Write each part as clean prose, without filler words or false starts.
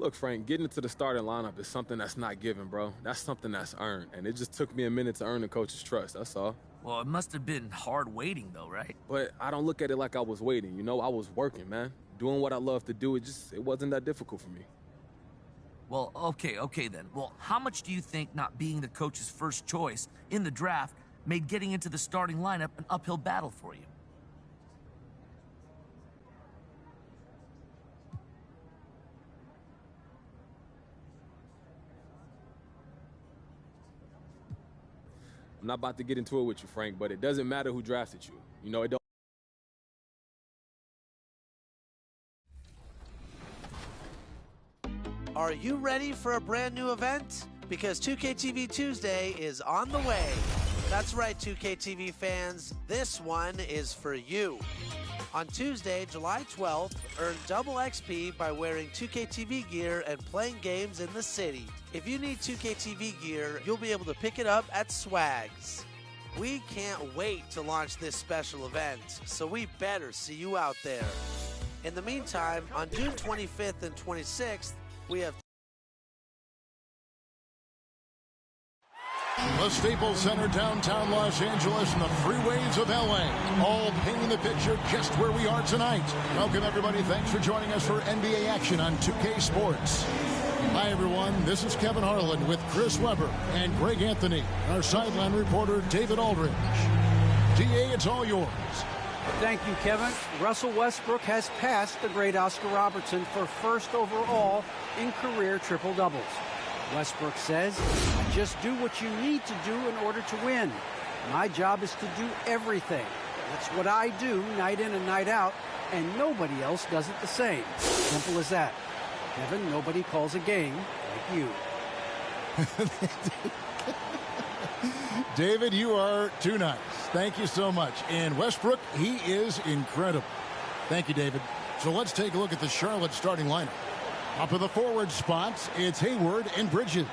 Look, Frank, getting into the starting lineup is something that's not given, bro. That's something that's earned, and it just took me a minute to earn the coach's trust, that's all. Well, it must have been hard waiting, though, right? But I don't look at it like I was waiting, you know? I was working, man. Doing what I love to do, it wasn't that difficult for me. Well, okay then. Well, how much do you think not being the coach's first choice in the draft made getting into the starting lineup an uphill battle for you? I'm not about to get into it with you, Frank, but it doesn't matter who drafted you. You know, it don't. Are you ready for a brand new event? Because 2KTV Tuesday is on the way. That's right, 2KTV fans, this one is for you. On Tuesday, July 12th, earn double XP by wearing 2KTV gear and playing games in the city. If you need 2KTV gear, you'll be able to pick it up at Swags. We can't wait to launch this special event, so we better see you out there. In the meantime, on June 25th and 26th, we have the Staples Center, downtown Los Angeles, and the freeways of LA, all painting the picture just where we are tonight. Welcome, everybody. Thanks for joining us for NBA action on 2K Sports. Hi, everyone. This is Kevin Harlan with Chris Webber and Greg Anthony, our sideline reporter, David Aldridge. DA, it's all yours. Thank you, Kevin. Russell Westbrook has passed the great Oscar Robertson for first overall in career triple-doubles. Westbrook says, "I just do what you need to do in order to win. My job is to do everything. That's what I do night in and night out, and nobody else does it the same. Simple as that. Kevin, nobody calls a game like you." David, you are too nice. Thank you so much. And Westbrook, he is incredible. Thank you, David. So let's take a look at the Charlotte starting lineup. Up in the forward spots, it's Hayward and Bridges.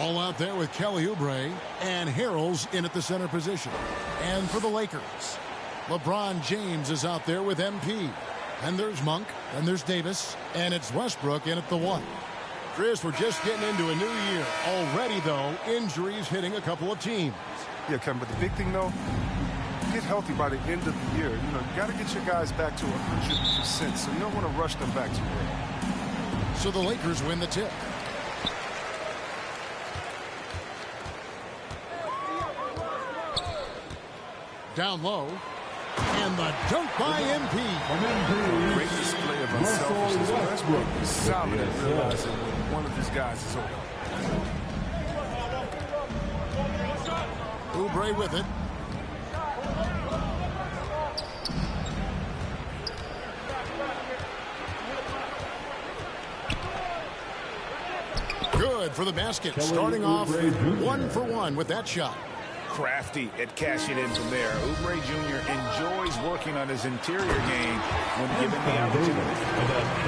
All out there with Kelly Oubre, and Harrell's in at the center position. And for the Lakers, LeBron James is out there with MP. And there's Monk, and there's Davis, and it's Westbrook in at the 1. Chris, we're just getting into a new year. Already, though, injuries hitting a couple of teams. Yeah, Kevin, but the big thing, though, get healthy by the end of the year. You know, you got to get your guys back to 100%, so you don't want to rush them back too early. So the Lakers win the tip. Down low. And the dunk by MP. Great display of unselfishness. Westbrook is solid at realizing when one of his guys is open. Oubre with it. Good for the basket. Starting off 1 for 1 with that shot. Crafty at cashing in from there. Oubre Jr. enjoys working on his interior game when given the opportunity.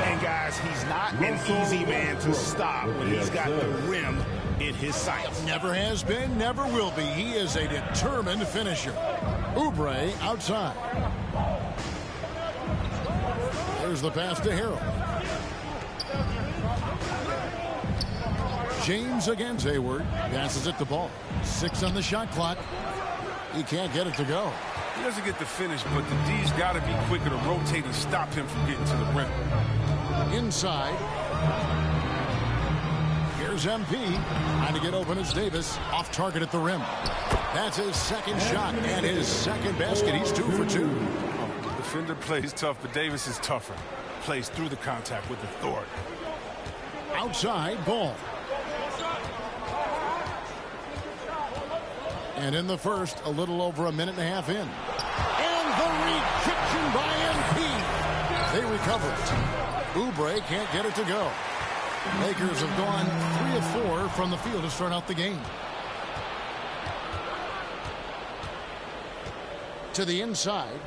And guys, he's not an easy man to stop when he's got the rim in his sights. Never has been, never will be. He is a determined finisher. Oubre outside. There's the pass to Harrell. James against Hayward. Passes it to Ball. 6 on the shot clock. He can't get it to go. He doesn't get the finish, but the D's got to be quicker to rotate and stop him from getting to the rim. Inside. Here's MP. Trying to get open as Davis. Off target at the rim. That's his second shot and his second basket. He's 2 for 2. The defender plays tough, but Davis is tougher. Plays through the contact with authority. Outside, Ball. And in the first, a little over a minute and a half in. And the rejection by MP. They recover it. Oubre can't get it to go. Lakers have gone 3 of 4 from the field to start out the game. To the inside.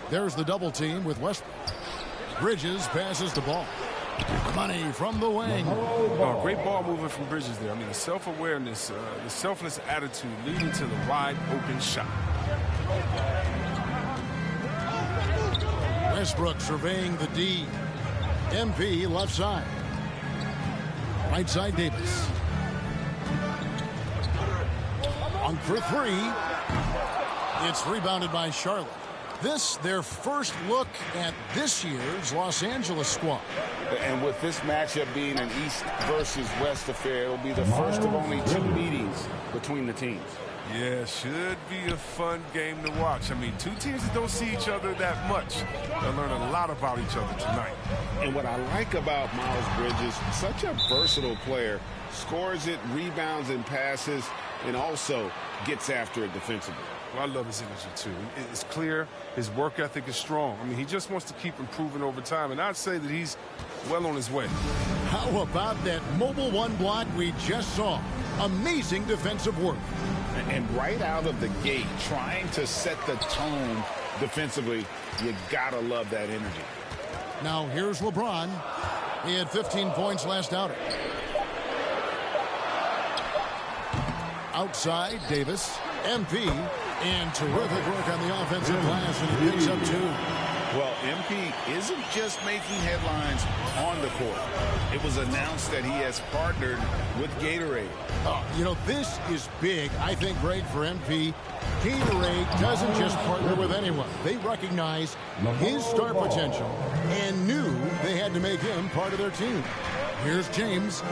There's the double team with Westbrook. Bridges passes the ball. Money from the wing. Oh, great ball movement from Bridges there. I mean, the self-awareness, the selfless attitude leading to the wide open shot. Westbrook surveying the D. MP left side. Right side, Davis. On for three. It's rebounded by Charlotte. This, their first look at this year's Los Angeles squad. And with this matchup being an East versus West affair, it'll be the first of only 2 meetings between the teams. Yeah, should be a fun game to watch. I mean, 2 teams that don't see each other that much. They'll learn a lot about each other tonight. And what I like about Miles Bridges, such a versatile player, scores it, rebounds and passes, and also gets after it defensively. Well, I love his energy, too. It's clear. His work ethic is strong. I mean, he just wants to keep improving over time, and I'd say that he's well on his way. How about that mobile one block we just saw? Amazing defensive work. And right out of the gate, trying to set the tone defensively, you gotta love that energy. Now here's LeBron. He had 15 points last outing. Outside, Davis, MP, and terrific work on the offensive glass, and he picks up 2. Well, MP isn't just making headlines on the court. It was announced that he has partnered with Gatorade. You know, this is big, I think, Greg, for MP. Gatorade doesn't just partner with anyone. They recognize his star potential and knew they had to make him part of their team. Here's James.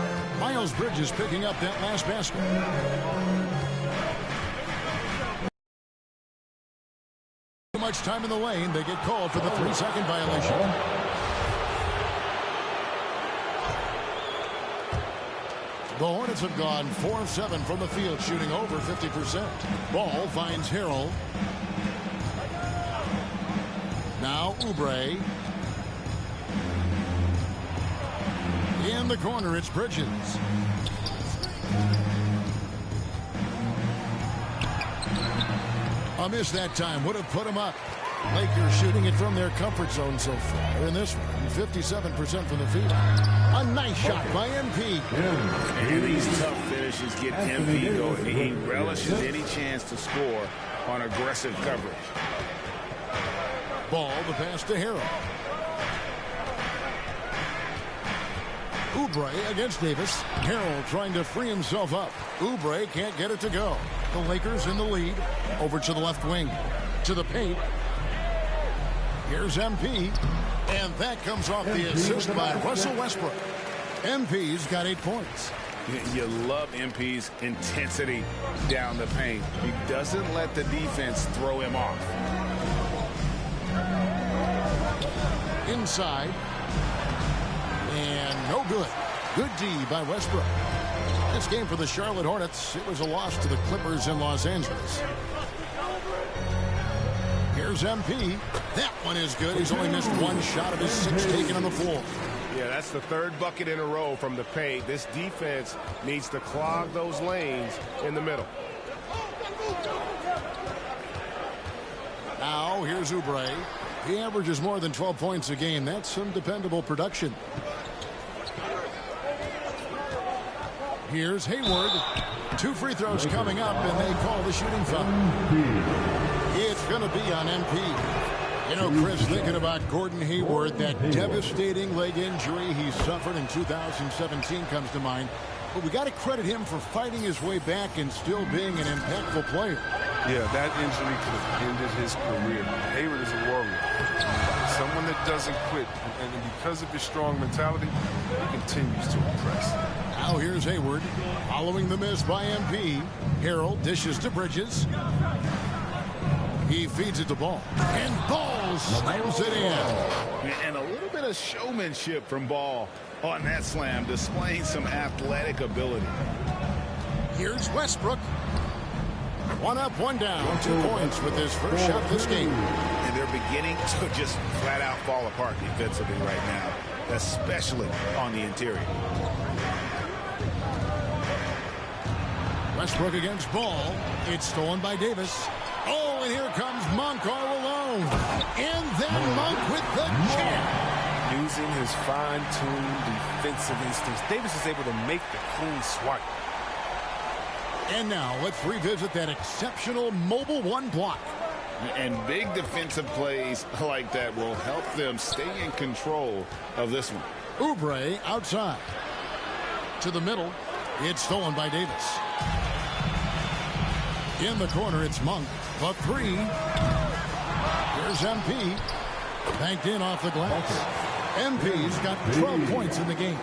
Miles Bridges picking up that last basket. Too much time in the lane. They get called for the 3-second violation. The Hornets have gone 4 of 7 from the field, shooting over 50%. Ball finds Harrell. Now Oubre. In the corner, it's Bridges. A miss that time would have put him up. Lakers shooting it from their comfort zone so far in this one, 57% from the field. A nice shot by MP. And these tough finishes get MP going. He relishes any chance to score on aggressive coverage. Ball, the pass to Harrell. Oubre against Davis. Harrell trying to free himself up. Oubre can't get it to go. The Lakers in the lead. Over to the left wing. To the paint. Here's MP. And that comes off the assist by Russell Westbrook. MP's got 8 points. You love MP's intensity down the paint. He doesn't let the defense throw him off. Inside. And no good. Good D by Westbrook. This game for the Charlotte Hornets, it was a loss to the Clippers in Los Angeles. Here's MP. That one is good. He's only missed 1 shot of his 6 taken on the floor. Yeah, that's the 3rd bucket in a row from the paint. This defense needs to clog those lanes in the middle. Now, here's Oubre. He averages more than 12 points a game. That's some dependable production. Here's Hayward. 2 free throws coming up, and they call the shooting foul. It's going to be on MP. You know, Chris, thinking about Gordon Hayward, that devastating leg injury he suffered in 2017 comes to mind. But we got to credit him for fighting his way back and still being an impactful player. Yeah, that injury could have ended his career. Hayward is a warrior. Someone that doesn't quit. And because of his strong mentality, he continues to impress. Now here's Hayward. Following the miss by MP. Harrell dishes to Bridges. He feeds it to Ball. And Ball slams it in. And a little bit of showmanship from Ball on that slam, displaying some athletic ability. Here's Westbrook. 1 up, 1 down. 2 points with his first shot this game. And they're beginning to just flat out fall apart defensively right now, especially on the interior. Westbrook against Ball. It's stolen by Davis. Oh, and here comes Monk all alone. And then Monk with the jam. Using his fine-tuned defensive instincts, Davis is able to make the clean swipe. And now let's revisit that exceptional mobile 1 block. And big defensive plays like that will help them stay in control of this one. Oubre outside. To the middle. It's stolen by Davis. In the corner, it's Monk. The three. Here's MP. Banked in off the glass. MP's got 12 points in the game.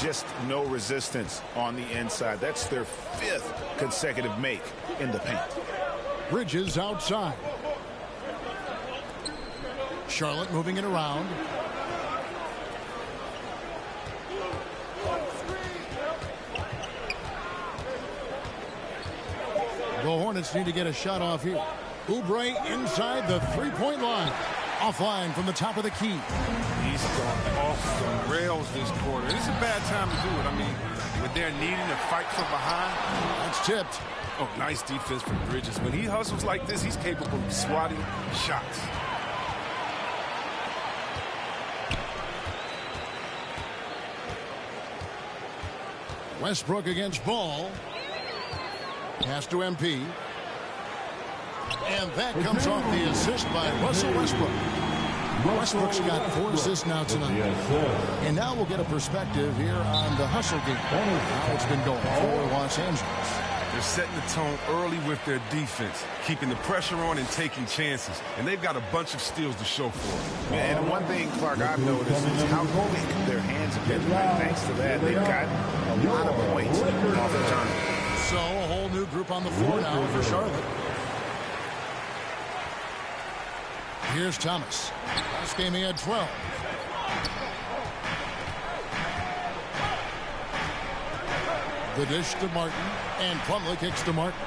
Just no resistance on the inside. That's their 5th consecutive make in the paint. Bridges outside. Charlotte moving it around. The Hornets need to get a shot off here. Oubre inside the three-point line. Offline from the top of the key. He's gone off the rails this quarter. It's a bad time to do it. I mean, when they're needing to fight from behind. That's tipped. Oh, nice defense from Bridges. When he hustles like this, he's capable of swatting shots. Westbrook against Ball. Pass to MP. And that comes off the assist by Russell Westbrook. Westbrook's got 4 assists now tonight. And now we'll get a perspective here on the hustle game. How it's been going for Los Angeles. They're setting the tone early with their defense, keeping the pressure on and taking chances. And they've got a bunch of steals to show for it. And one thing, Clark, I've noticed is how quick their hands have been. Thanks to that, they've got a lot of points off the turnover. So a whole new group on the floor now for Charlotte. Here's Thomas. Last game he had 12. The dish to Martin, and Plumlee kicks to Martin.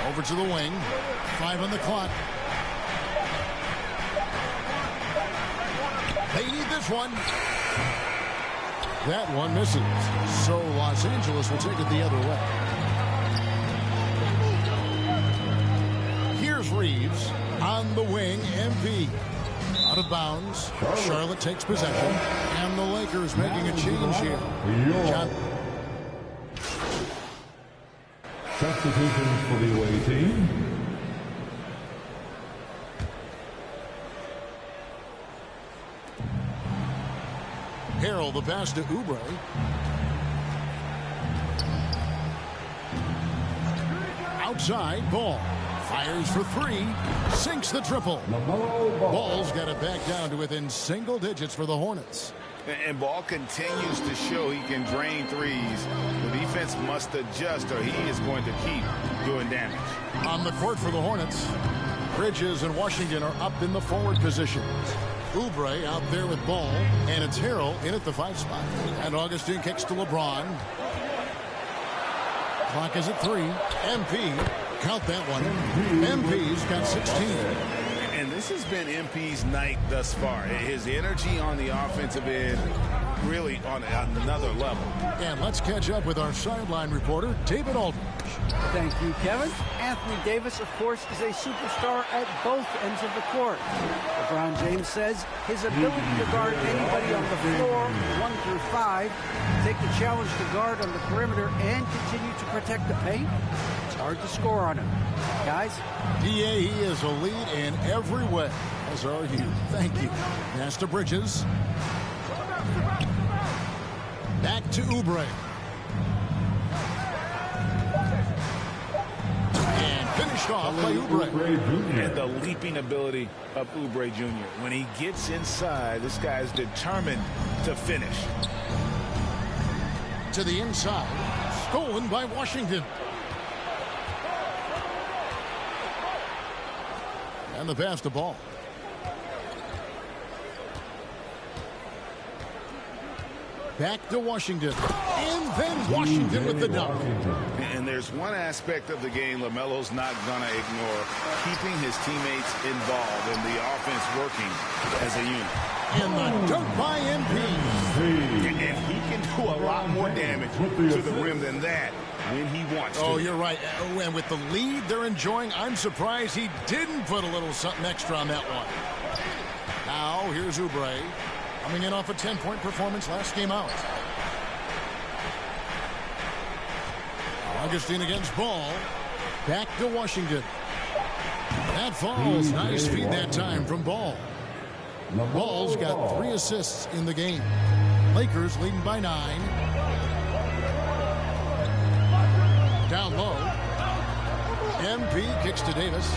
Over to the wing. 5 on the clock. They need this one. That one misses. So Los Angeles will take it the other way. Here's Reeves on the wing. MP out of bounds. Charlotte takes possession, and the Lakers making a change here. John. Substitutions for the away team. Harrell, the pass to Oubre. Outside, Ball. Fires for 3. Sinks the triple. Ball's got it back down to within single digits for the Hornets. And Ball continues to show he can drain threes. The defense must adjust or he is going to keep doing damage. On the court for the Hornets, Bridges and Washington are up in the forward positions. Oubre out there with Ball, and it's Harrell in at the 5 spot. And Augustine kicks to LeBron. Clock is at 3. MP, count that one. MP's got 16. And this has been MP's night thus far. His energy on the offensive end really on another level. And let's catch up with our sideline reporter, David Aldridge. Thank you, Kevin. Anthony Davis, of course, is a superstar at both ends of the court. LeBron James says his ability to guard anybody on the floor, 1 through 5, take the challenge to guard on the perimeter, and continue to protect the paint, it's hard to score on him. Guys? DA, he is a lead in every way, as are you. Thank you. Pass to Bridges. Back to Oubre. And finished off by Oubre. And the leaping ability of Oubre Jr. When he gets inside, this guy is determined to finish. To the inside. Stolen by Washington. And the pass to Ball. Back to Washington. And then Washington with the dunk. And there's one aspect of the game LaMelo's not going to ignore. Keeping his teammates involved and the offense working as a unit. And the dunk by MP. And he can do a lot more damage to the rim than that when he wants to. Oh, you're right. And with the lead they're enjoying, I'm surprised he didn't put a little something extra on that one. Now, here's Oubre. Coming in off a 10-point performance last game out. Augustine against Ball. Back to Washington. That falls. Nice feed that time from Ball. Ball's got 3 assists in the game. Lakers leading by 9. Down low. MP kicks to Davis.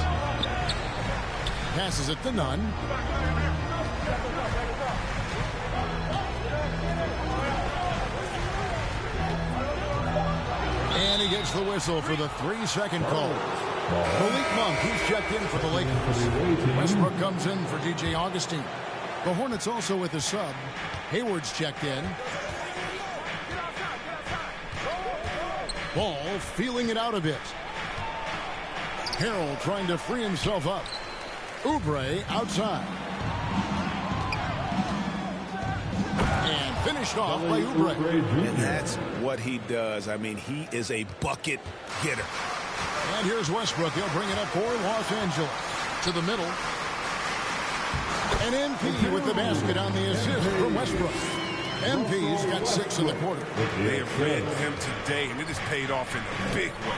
Passes it to Nunn. And he gets the whistle for the 3-second call. Malik Monk, he's checked in for the Lakers. Westbrook comes in for DJ Augustine. The Hornets also with a sub. Hayward's checked in. Ball feeling it out a bit. Harrell trying to free himself up. Oubre outside. And finished off by Oubre. And that's what he does. I mean, he is a bucket getter. And here's Westbrook. He'll bring it up for Los Angeles. To the middle. And MP with the basket on the assist from Westbrook. MP's got 6 in the quarter. They have read him today, and it has paid off in a big way.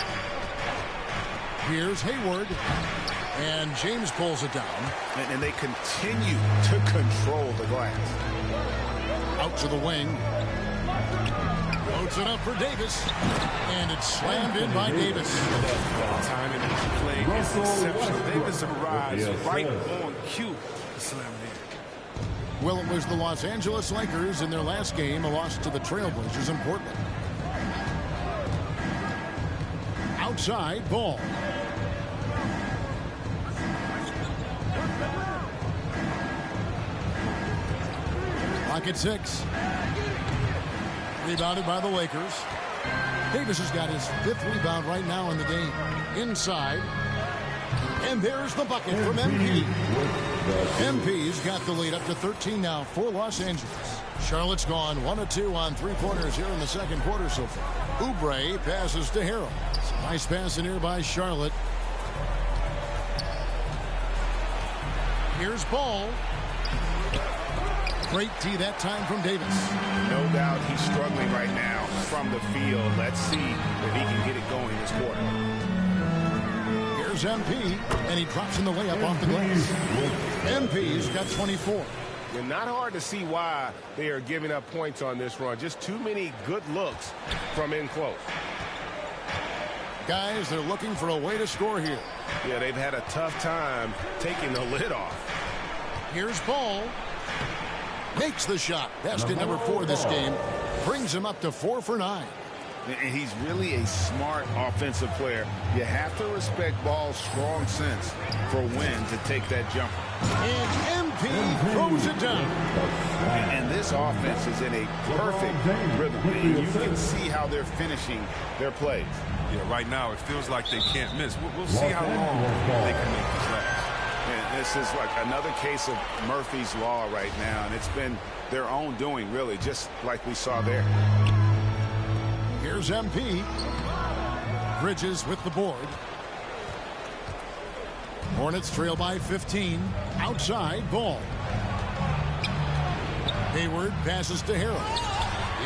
Here's Hayward. And James pulls it down. And they continue to control the glass. Out to the wing. Loads it up for Davis. And it's slammed in by Davis. Timing and playing is exceptional. Davis arrives right on cue to slam it in. Well, it was the Los Angeles Lakers in their last game, a loss to the Trailblazers in Portland. Outside, Ball. Clock at 6. Rebounded by the Lakers. Davis has got his 5th rebound right now in the game. Inside. And there's the bucket from MP. MP's got the lead up to 13 now for Los Angeles. Charlotte's gone 1 of 2 on 3-pointers here in the second quarter so far. Oubre passes to Harrell. Nice pass in here by Charlotte. Here's Ball. Great D that time from Davis. No doubt he's struggling right now from the field. Let's see if he can get it going this quarter. Here's MP, and he drops in the layup off the glass. MP's got 24. And not hard to see why they are giving up points on this run. Just too many good looks from in close. Guys, they're looking for a way to score here. Yeah, they've had a tough time taking the lid off. Here's Ball. Makes the shot. Basket number 4 this game. Brings him up to 4 for 9. And he's really a smart offensive player. You have to respect Ball's strong sense for when to take that jumper. And MP throws it down. And this offense is in a perfect rhythm. And you can see how they're finishing their plays. Yeah, right now it feels like they can't miss. We'll see how long they can make this last. And this is like another case of Murphy's Law right now. And it's been their own doing, really, just like we saw there. Here's MP. Bridges with the board. Hornets trail by 15. Outside, Ball. Hayward passes to Harrell.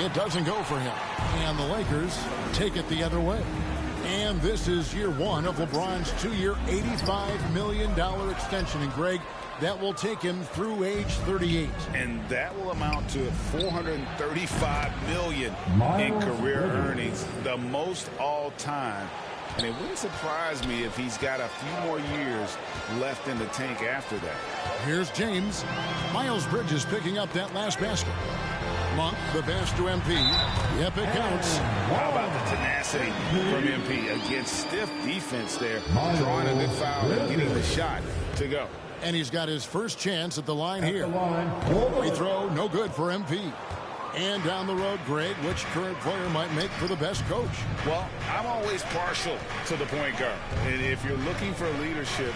It doesn't go for him. And the Lakers take it the other way. And this is year 1 of LeBron's 2-year, $85 million extension. And, Greg, that will take him through age 38. And that will amount to $435 million in career earnings, the most all time. And it wouldn't surprise me if he's got a few more years left in the tank after that. Here's James. Miles Bridges picking up that last basket. Monk, the pass to MP. Yep, it counts. How about the tenacity from MP against stiff defense there, drawing a good foul and getting the shot to go. And he's got his first chance at the line here. Free throw, no good for MP. And down the road, Greg, which current player might make for the best coach? Well, I'm always partial to the point guard. And if you're looking for leadership,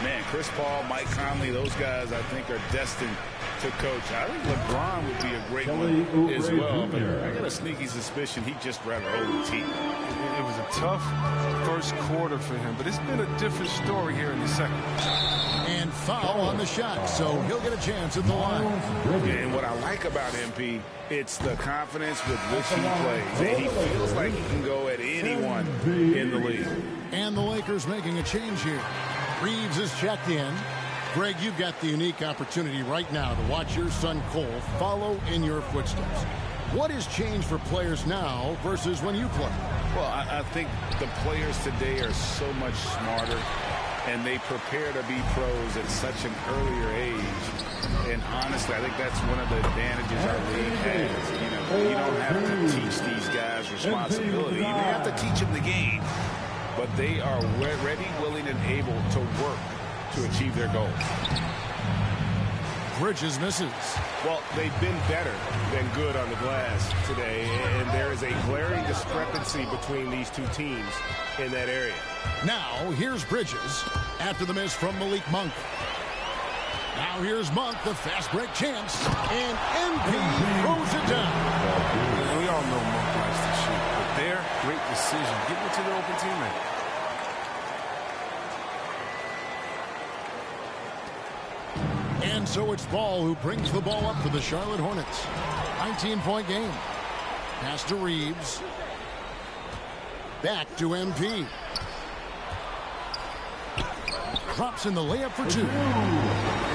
man, Chris Paul, Mike Conley, those guys I think are destined to coach. I think LeBron would be a great one as well. But I got a sneaky suspicion he'd just rather hold the team. It was a tough first quarter for him, but it's been a different story here in the second. And foul on the shot, so he'll get a chance at the line. And what I like about MP, it's the confidence with which he plays. And he feels like he can go at anyone in the league. And the Lakers making a change here. Reeves is checked in. Greg, you've got the unique opportunity right now to watch your son Cole follow in your footsteps. What has changed for players now versus when you played? Well, I think the players today are so much smarter, and they prepare to be pros at such an earlier age. And honestly, I think that's one of the advantages our league has. You don't have to teach these guys responsibility. You may have to teach them the game, but they are ready, willing, and able to work to achieve their goals. Bridges misses. Well, they've been better than good on the glass today, and there is a glaring discrepancy between these two teams in that area. Now, here's Bridges after the miss from Malik Monk. Now here's Monk, the fast break chance, and MP throws it down. We all know Monk likes to shoot, but there, great decision. Give it to the open teammate. And so it's Ball who brings the ball up for the Charlotte Hornets. 19-point game. Pass to Reeves. Back to MP. Drops in the layup for two.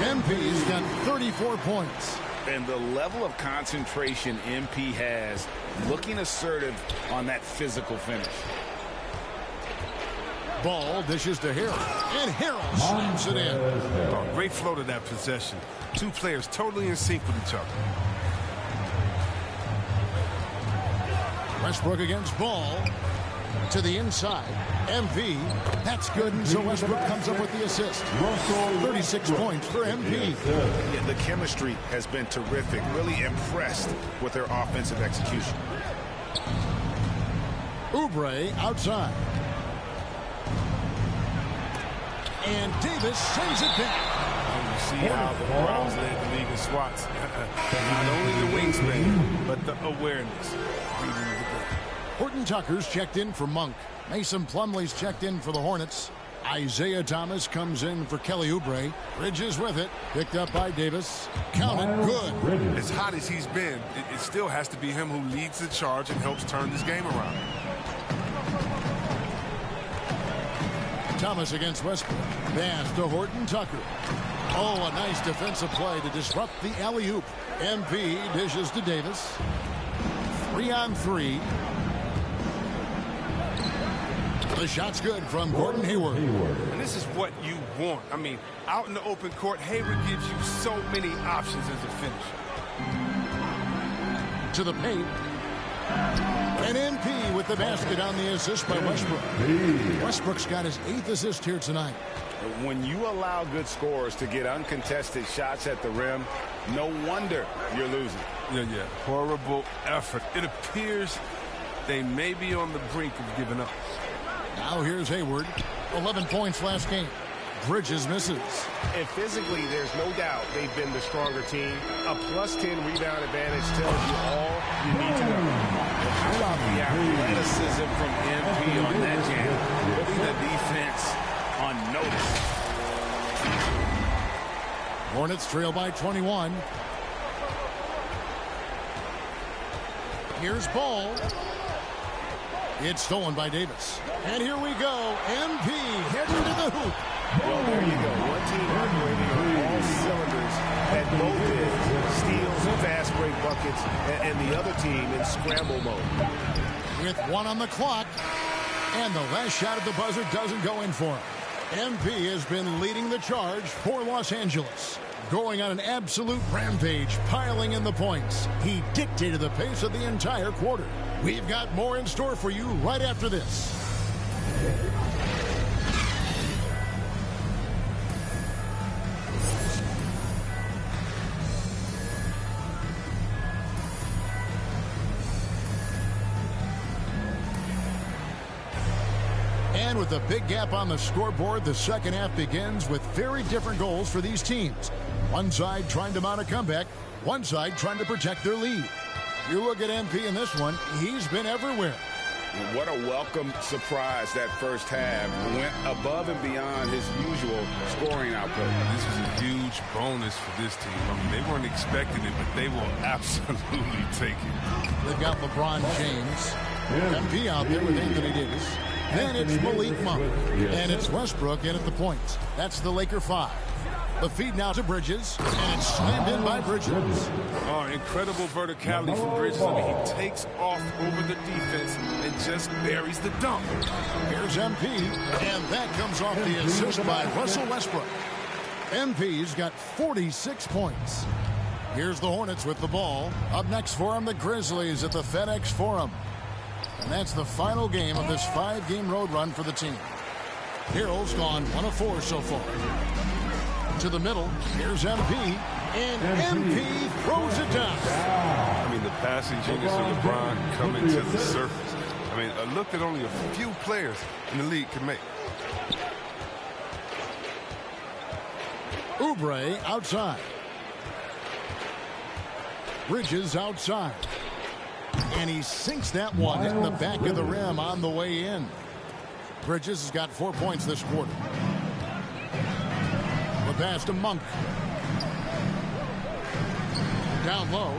MP's got 34 points. And the level of concentration MP has, looking assertive on that physical finish. Ball dishes to Harrell, and Harrell slams it in. Oh, great flow to that possession. Two players totally in sync with each other. Westbrook against Ball. To the inside. MP. That's good, and so Westbrook comes up with the assist. 36 points for MP. Yeah, the chemistry has been terrific. Really impressed with their offensive execution. Oubre outside. And Davis sends it back. You see how the Browns led the league in swats. Not only the wingspan, but the awareness. Horton Tucker's checked in for Monk. Mason Plumlee's checked in for the Hornets. Isaiah Thomas comes in for Kelly Oubre. Bridges with it. Picked up by Davis. Counted good. As hot as he's been, it still has to be him who leads the charge and helps turn this game around. Thomas against Westbrook. Pass to Horton Tucker. Oh, a nice defensive play to disrupt the alley-oop. MP dishes to Davis. 3-on-3. The shot's good from Gordon Hayward. And this is what you want. I mean, out in the open court, Hayward gives you so many options as a finisher. To the paint. And MP with the basket on the assist by Westbrook. Westbrook's got his 8th assist here tonight. When you allow good scorers to get uncontested shots at the rim, no wonder you're losing. Yeah. Horrible effort. It appears they may be on the brink of giving up. Now here's Hayward. 11 points last game. Bridges misses. And physically, there's no doubt they've been the stronger team. A +10 rebound advantage tells you all you need to know. How about the athleticism from MP on that jam? Putting the defense on notice. Hornets trail by 21. Here's Ball. It's stolen by Davis. And here we go. MP heading to the hoop. Well, there you go. One team operating on all cylinders at both ends. Steals and fast break buckets, and the other team in scramble mode. With 1 on the clock. And the last shot at the buzzer doesn't go in for him. MP has been leading the charge for Los Angeles. Going on an absolute rampage, piling in the points. He dictated the pace of the entire quarter. We've got more in store for you right after this. And with a big gap on the scoreboard, the second half begins with very different goals for these teams. One side trying to mount a comeback, one side trying to protect their lead. You look at MP in this one, he's been everywhere. What a welcome surprise that first half. Went above and beyond his usual scoring output. This is a huge bonus for this team. I mean, they weren't expecting it, but they will absolutely take it. They've got LeBron James. MP out there with Anthony Davis. Then it's Malik Monk. And it's Westbrook in at the point. That's the Laker 5. The feed now to Bridges, and it's slammed in by Bridges. Oh, incredible verticality from Bridges. I mean, he takes off over the defense and just buries the dunk. Here's MP, and that comes off the assist by Russell Westbrook. MP's got 46 points. Here's the Hornets with the ball. Up next for them, the Grizzlies at the FedEx Forum. And that's the final game of this 5-game road run for the team. Harrell's gone 1 of 4 so far. To the middle, here's MP, and MP throws it down. I mean, the passing genius of LeBron coming to the surface. I mean, a look that only a few players in the league can make. Oubre outside. Bridges outside. And he sinks that one in the back of the rim on the way in. Bridges has got 4 points this quarter. The pass to Monk. Down low.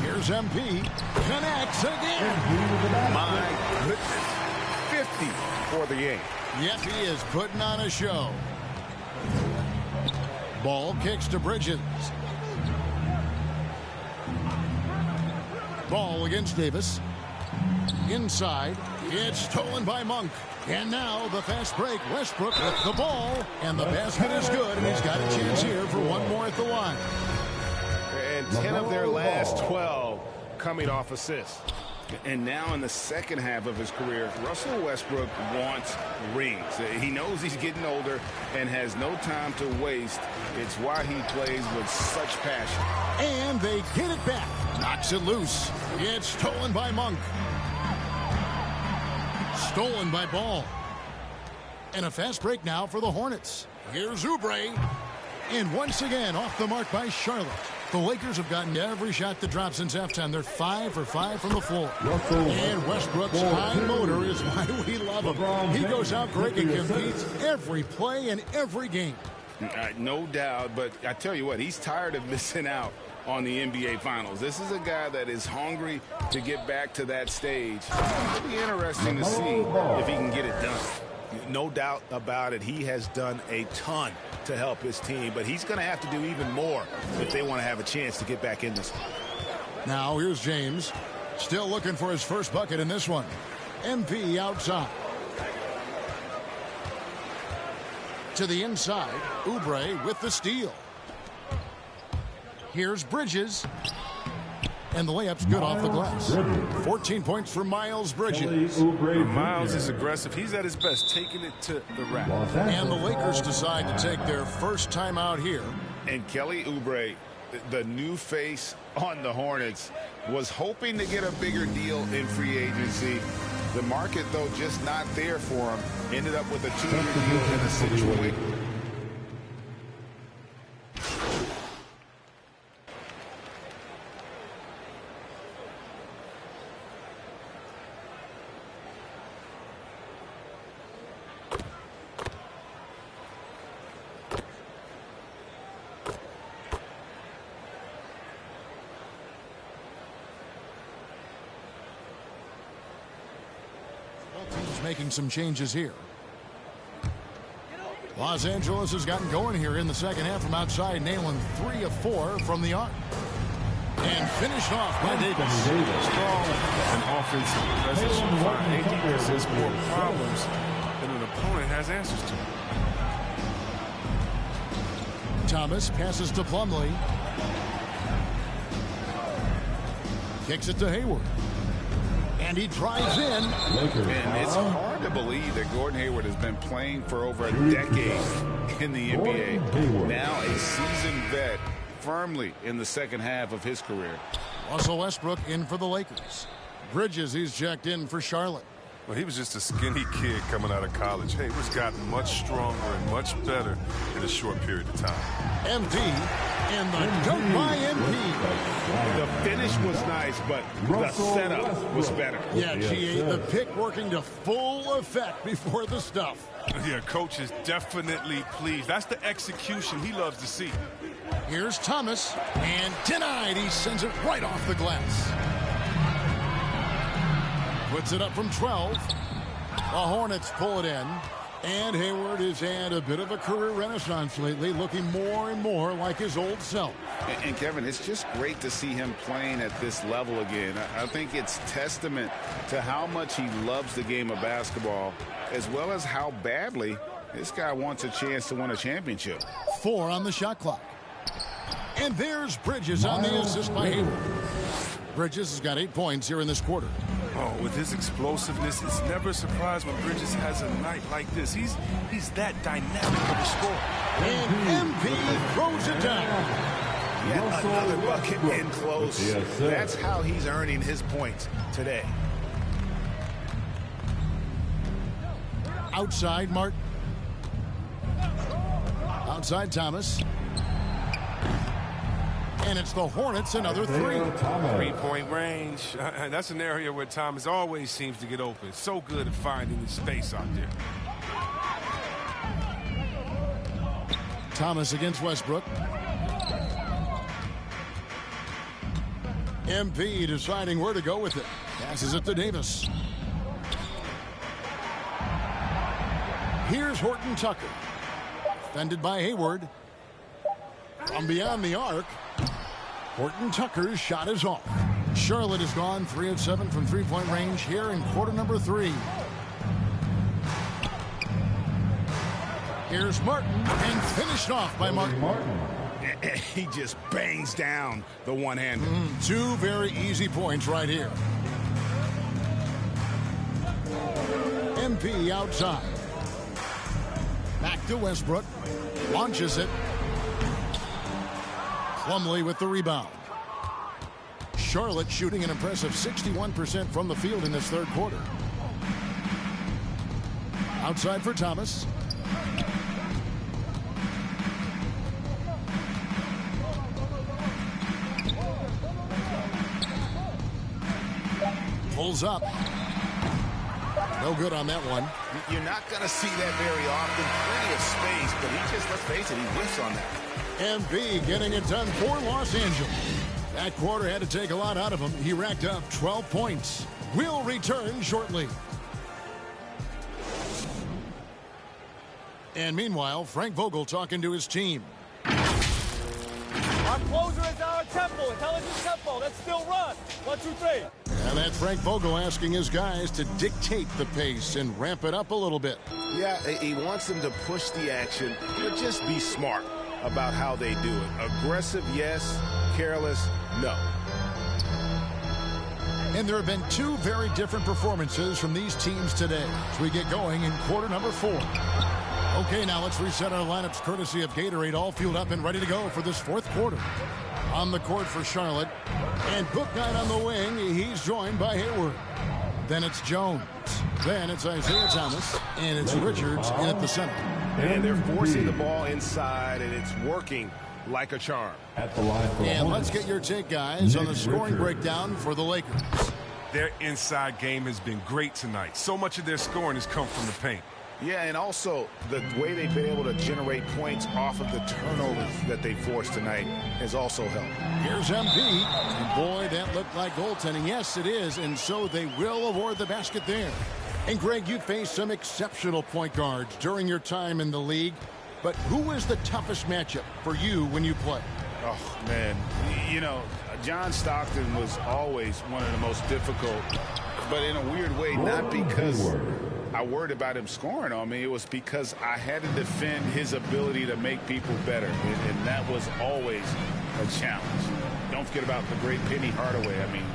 Here's MP. Connects again. My goodness. 50 for the game. Yep, he is putting on a show. Ball kicks to Bridges. Ball against Davis. Inside. It's stolen by Monk. And now the fast break. Westbrook with the ball. And the basket is good. And he's got a chance here for one more at the line. And 10 of their last 12 coming off assists. And now in the second half of his career, Russell Westbrook wants rings. He knows he's getting older and has no time to waste. It's why he plays with such passion. And they get it back. Knocks it loose. It's stolen by Monk. Stolen by Ball. And a fast break now for the Hornets. Here's Oubre. And once again off the mark by Charlotte. The Lakers have gotten every shot to drop since halftime. They're 5 for 5 from the floor. And Westbrook's high motor is why we love him. He goes out great and competes every play and every game. No doubt, but I tell you what, he's tired of missing out on the NBA Finals. This is a guy that is hungry to get back to that stage. It'll be interesting to see if he can get it done. No doubt about it. He has done a ton to help his team, but he's going to have to do even more if they want to have a chance to get back in this one. Now here's James. Still looking for his first bucket in this one. MP outside. To the inside. Oubre with the steal. Here's Bridges. And the layup's good off the glass. 14 points for Miles Bridges. Miles is aggressive. He's at his best, taking it to the rack. And the Lakers decide to take their first time out here. And Kelly Oubre, the new face on the Hornets, was hoping to get a bigger deal in free agency. The market, though, just not there for him. Ended up with a 2-year deal in a situation. Making some changes here. Los Angeles has gotten going here in the second half from outside, nailing 3 of 4 from the arc. And finished off by Davis. Strong and offensive presence. He presents more problems than an opponent has answers to. Thomas passes to Plumlee. Kicks it to Hayward. And he drives in. And it's hard to believe that Gordon Hayward has been playing for over a decade in the NBA. Now a seasoned vet, firmly in the second half of his career. Russell Westbrook in for the Lakers. Bridges, he's checked in for Charlotte. Well, he was just a skinny kid coming out of college. Hayward's gotten much stronger and much better in a short period of time. MP, and the dunk by MP. The finish was nice, but the setup was better. Yeah, G8, the pick working to full effect before the stuff. Yeah, coach is definitely pleased. That's the execution he loves to see. Here's Thomas, and denied. He sends it right off the glass. Puts it up from 12. The Hornets pull it in. And Hayward has had a bit of a career renaissance lately, looking more and more like his old self. And Kevin, it's just great to see him playing at this level again. I think it's testament to how much he loves the game of basketball, as well as how badly this guy wants a chance to win a championship. 4 on the shot clock. And there's Bridges on the assist by Hayward. Bridges has got 8 points here in this quarter. Oh, with his explosiveness, it's never a surprise when Bridges has a night like this. He's that dynamic of a scorer. And MP throws it down. Yet another bucket in close. Yes, that's how he's earning his points today. Outside Martin. Outside Thomas. And it's the Hornets, another 3. 3-point range. That's an area where Thomas always seems to get open. So good at finding the space out there. Thomas against Westbrook. MP deciding where to go with it. Passes it to Davis. Here's Horton Tucker. Defended by Hayward. From beyond the arc. Horton Tucker's shot is off. Charlotte has gone 3 of 7 from 3-point range here in quarter number 3. Here's Martin, and finished off by Martin. He just bangs down the one-hander. 2 very easy points right here. MP outside. Back to Westbrook. Launches it. Plumlee with the rebound. Charlotte shooting an impressive 61% from the field in this third quarter. Outside for Thomas. Pulls up. No good on that one. You're not going to see that very often. Plenty of space, but he just, let's face it, he whiffs on that. MB getting it done for Los Angeles. That quarter had to take a lot out of him. He racked up 12 points. We'll return shortly. And meanwhile, Frank Vogel talking to his team. Our closer is our tempo, intelligent tempo. Let's still run. 1, 2, 3. And that's Frank Vogel asking his guys to dictate the pace and ramp it up a little bit. Yeah, he wants them to push the action, but just be smart about how they do it. Aggressive, yes. Careless, no. And there have been 2 very different performances from these teams today as we get going in quarter number 4. Okay, now let's reset our lineups courtesy of Gatorade, all fueled up and ready to go for this fourth quarter. On the court for Charlotte, and Bouknight on the wing. He's joined by Hayward. Then it's Jones. Then it's Isaiah Thomas, and it's Richards in at the center. And they're forcing the ball inside, and it's working like a charm. At the line for and let's get your take, guys, on the scoring breakdown for the Lakers. Their inside game has been great tonight. So much of their scoring has come from the paint. Yeah, and also the way they've been able to generate points off of the turnovers that they forced tonight has also helped. Here's MP. And boy, that looked like goaltending. Yes, it is. And so they will award the basket there. And Greg, you faced some exceptional point guards during your time in the league. But who was the toughest matchup for you when you played? Oh, man. You know, John Stockton was always one of the most difficult, but in a weird way, not because I worried about him scoring on me. It was because I had to defend his ability to make people better, and that was always a challenge. Don't forget about the great Penny Hardaway. I mean,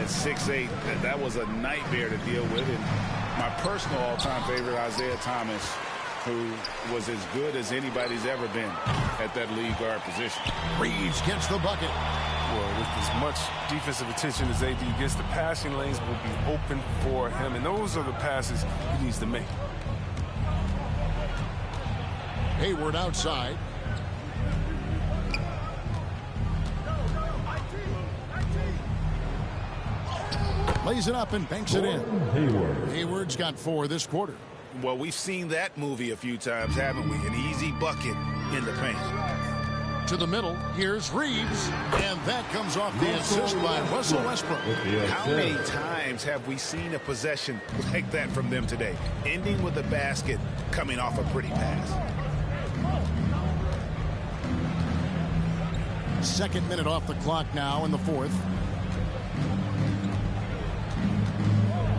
at 6'8", that was a nightmare to deal with. And my personal all-time favorite, Isaiah Thomas, who was as good as anybody's ever been at that lead guard position. Reeves gets the bucket. Well, with as much defensive attention as AD gets, the passing lanes will be open for him, and those are the passes he needs to make. Hayward outside. Lays it up and banks it in. Hayward's got 4 this quarter. Well, we've seen that movie a few times, haven't we? An easy bucket in the paint. To the middle, here's Reeves, and that comes off the assist by Russell Westbrook. How many times have we seen a possession like that from them today? Ending with a basket, coming off a pretty pass. Second minute off the clock now in the fourth.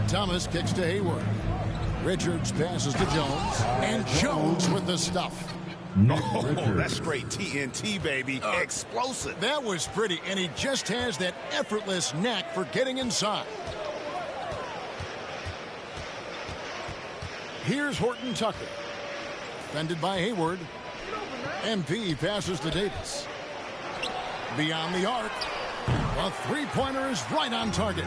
Thomas kicks to Hayward. Richards passes to Jones, and Jones with the stuff. Oh, that's straight TNT, baby. Explosive. That was pretty, and he just has that effortless knack for getting inside. Here's Horton Tucker. Defended by Hayward. MP passes to Davis. Beyond the arc. A three-pointer is right on target.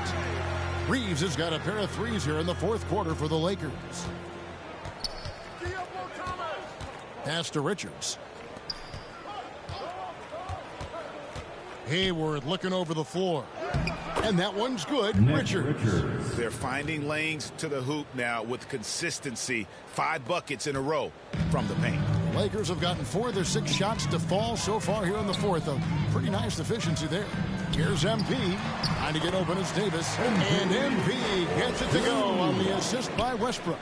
Reeves has got a pair of threes here in the fourth quarter for the Lakers. Pass to Richards. Hayward looking over the floor. And that one's good. Richards. They're finding lanes to the hoop now with consistency. 5 buckets in a row from the paint. Lakers have gotten 4 of their 6 shots to fall so far here in the fourth. A pretty nice efficiency there. Here's MP. Trying to get open as Davis. And MP gets it to go on the assist by Westbrook.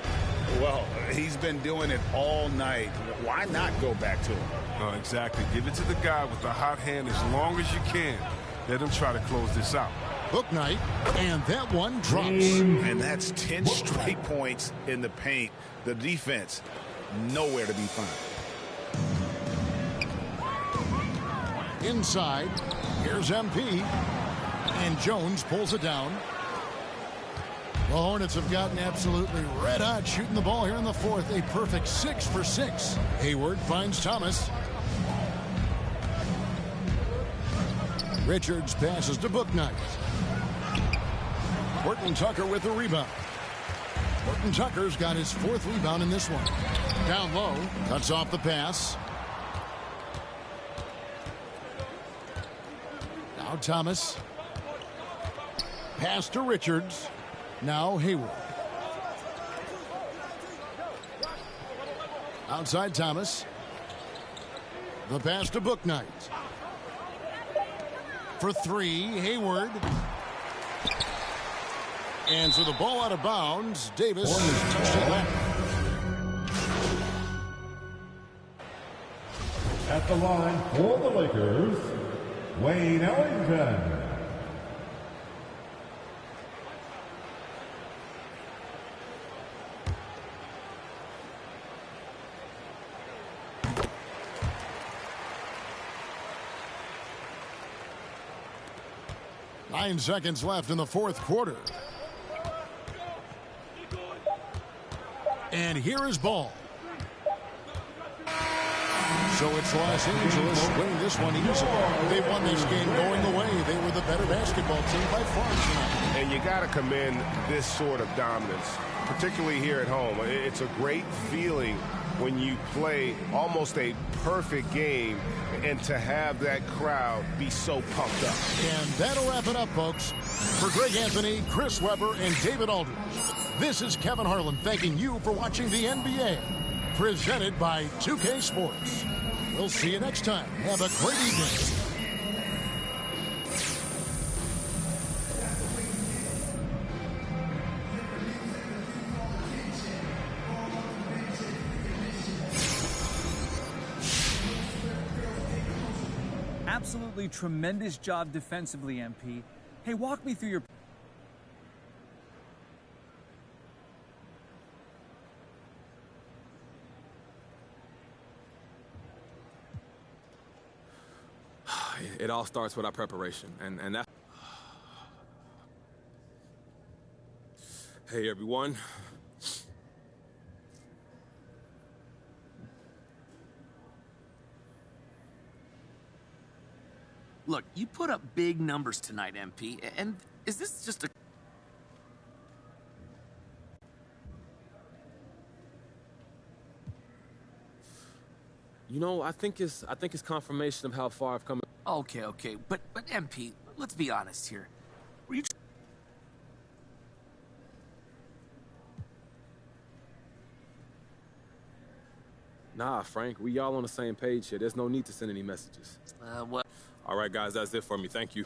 Well, he's been doing it all night. Why not go back to him? Oh, exactly. Give it to the guy with the hot hand as long as you can. Let him try to close this out. Hook night, and that one drops. And that's 10 straight points in the paint. The defense, nowhere to be found. Inside, here's MP. And Jones pulls it down. The Hornets have gotten absolutely red hot shooting the ball here in the fourth. A perfect 6 for 6. Hayward finds Thomas. Richards passes to Bouknight. Horton Tucker with the rebound. Horton Tucker's got his 4th rebound in this one. Down low, cuts off the pass. Now Thomas. Pass to Richards. Now Hayward. Outside Thomas. The pass to Bouknight. For 3, Hayward. And so the ball out of bounds. Davis touched it back. At the line for the Lakers, Wayne Ellington. Nine seconds left in the fourth quarter. And here is ball. So it's Los Angeles winning this one easily. They won this game going away. They were the better basketball team by far tonight. And you got to commend this sort of dominance, particularly here at home. It's a great feeling when you play almost a perfect game and to have that crowd be so pumped up. And that'll wrap it up, folks. For Greg Anthony, Chris Webber, and David Aldridge, this is Kevin Harlan thanking you for watching the NBA, presented by 2K Sports. We'll see you next time. Have a great evening. Absolutely tremendous job defensively, MP. Hey, walk me through your... It all starts with our preparation, and that. Hey, everyone. Look, you put up big numbers tonight, MP, and is this just a... You know, I think it's confirmation of how far I've come. Okay, but MP, let's be honest here. Were you... Nah, Frank, we all on the same page here. There's no need to send any messages. What? All right, guys, that's it for me. Thank you.